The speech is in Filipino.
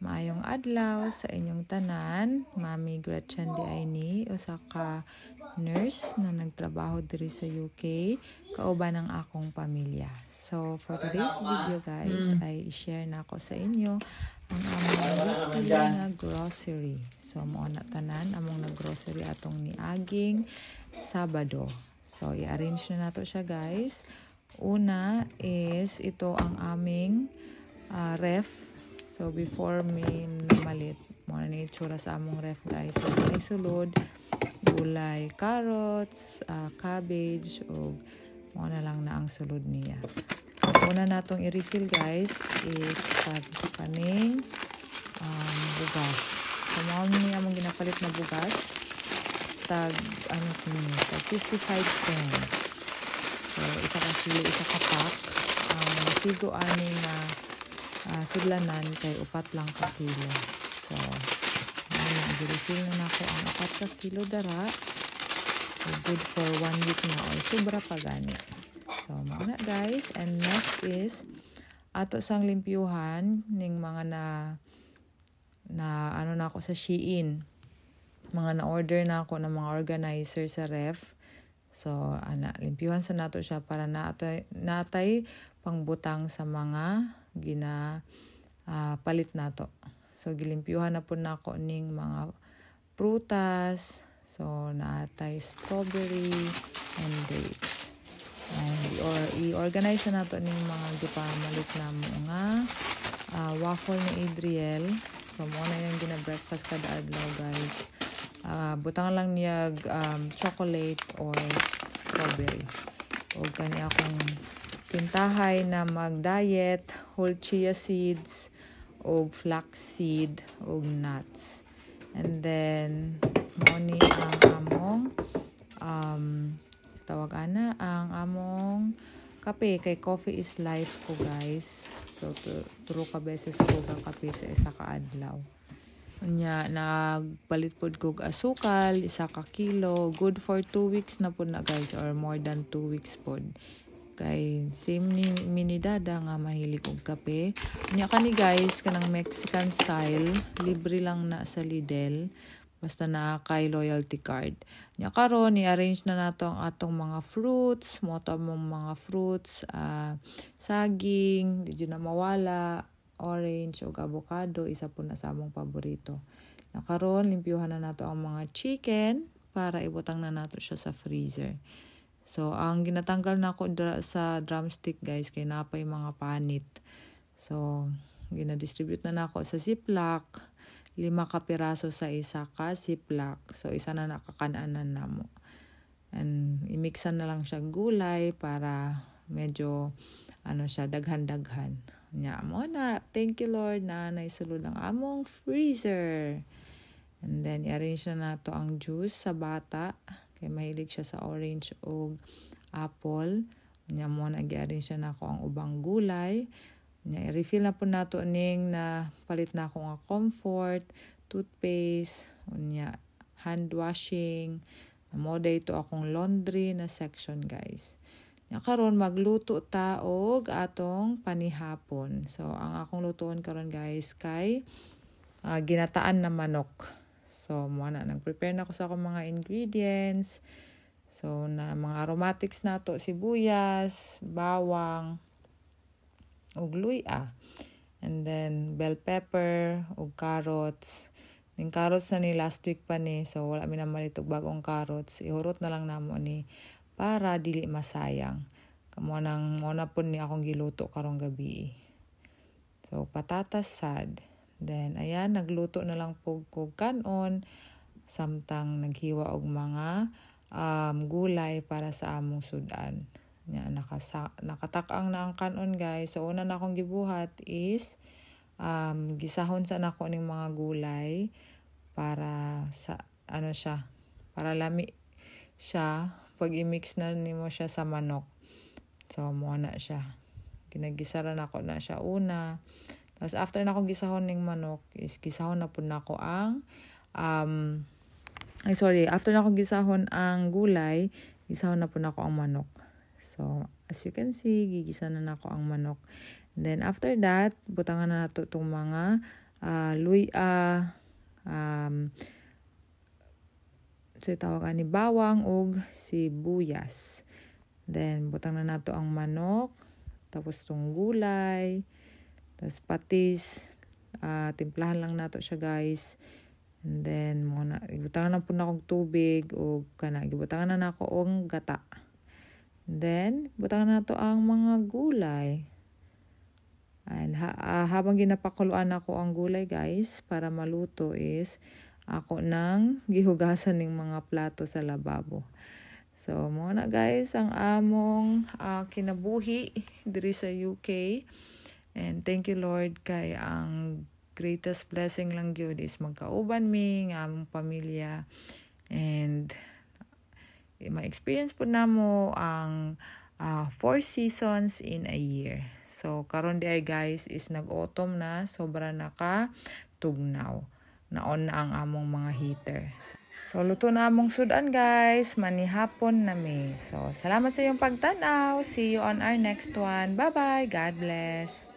Maayong adlaw sa inyong tanan. Mami Gretchen di Aini, usa ka nurse na nagtrabaho diri sa UK, kauban ng akong pamilya. So for today's video guys, ay i-share na ako sa inyo ang among weekly nga grocery. So mo na tanan among na grocery atong niaging Sabado. So i-arrange na nato siya guys. Una is ito ang aming ref. So before may namalit, mo na ni itsura sa among ref guys. So may sulod, gulay, carrots, cabbage, o mo na lang na ang sulod niya. Una natong i-refill guys is kaning bugas. So mo niya among ginapalit na bugas. Tag 55 pence. So isa ka kilo, isa ka pack. Sigo ani na sudlanan kay upat lang ka kilo. So i-refill na nako ang 4 ka kilo dara. So, good for 1 week na or sobra pa gani. So mao na guys, and next is ato sang limpyuhan ning mga na ano na ako sa Shein. Mga na-order na ako ng mga organizer sa ref. So limpyuhan sa nato siya para natay pangbutang sa mga palit nato. So gilimpyuhan na po nako ning mga prutas. So natay strawberry and dates. And i-organize na nato ning mga gipamalit na mga waffle ni Adriel. So mo na yung gina-breakfast kada adlaw guys. Butang lang niya chocolate or strawberry. O kani akong tintahay na mag-diet, whole chia seeds, o flax seed, o nuts. And then, mo ni ang among ang among kape. Kay coffee is life ko guys. So, turo ka beses ko ka kape sa isa ka adlaw. Nya nagpalit pod kog asukal, 1 ka kilo, good for 2 weeks na pod na guys, or more than 2 weeks pod. Kay same ni minidada nga mahilig og kape. Nya kani guys kanang Mexican style, libre lang na sa Lidl basta na kay loyalty card. Nya karon i-arrange na nato ang atong mga fruits, mo to mga fruits, saging, di na mawala, orange o avocado, isa po na sa among paborito. Nakaroon, limpyuhan na nato ang mga chicken para ibutang na nato siya sa freezer. So, ang ginatanggal na ako sa drumstick guys, kay napay mga panit. So, ginadistribute na nako sa Ziploc, 5 ka piraso sa isa ka Ziploc. So, isa na nakakananan na mo. And i-mixan na lang siya gulay para medyo siya daghan-daghan. Nya mo na, thank you Lord na naisulod ang among freezer. And then i-arrange na nato ang juice sa bata kay mahilig siya sa orange o apple. Nya mo na i-arrange na ako ang ubang gulay. Nya i-refill na po nato ning na palit na ako nga comfort, toothpaste, nya hand washing. Mo dayto akong laundry na section guys. Karon magluto ta og atong panihapon. So ang akong lutuon karon guys kay ginataan na manok. So mo na nag-prepare na ako sa akong mga ingredients. So na mga aromatics nato, sibuyas, bawang, ug luya. And then bell pepper ug carrots. Ning carrots na ni last week pa ni, so wala mi na malitog bagong carrots. Ihurot na lang namo ni para dili masayang. Kamo na po ni akong giluto karong gabi. So patatas sad. Then ayan, nagluto na lang po kog kanon samtang naghiwa og mga gulay para sa among sudan. Nya nakatak-ang na ang kanon guys. So una na akong gibuhat is gisahon sa nako ning mga gulay para sa siya, para lami siya pag i-mix na nimo siya sa manok. So mo na siya. Ginagisaran ako na siya una. Tapos after na ako gisahon ning manok is gisahon na pud nako ang after na ako gisahon ang gulay, gisahon na pud nako ang manok. So as you can see, gigisa na nako ang manok. And then after that, butangan na nato itong mga luya, so tawag ni bawang ug sibuyas. Then butang na nato ang manok, tapos tong gulay, tapos patis, timplahan lang nato siya guys. And then muna gibutangan na pud na kog tubig ug kana gibutangan na nako og gata. Then butangan na nato ang mga gulay. And habang ginapakuluan ako ang gulay guys para maluto is ako nang gihugasan ning mga plato sa lababo. So, muna guys, ang among kinabuhi diri sa UK. And thank you Lord kay ang greatest blessing lang gyud is magkauban mi nga among pamilya. And ma-experience po namo ang 4 seasons in a year. So, karon di ay guys is nag-autumn na, sobra na ka tugnaw. Naon na ang among mga heater. So, luto na among sudan guys. Manihapon na mi. So, salamat sa iyong pagtanaw. See you on our next one. Bye-bye. God bless.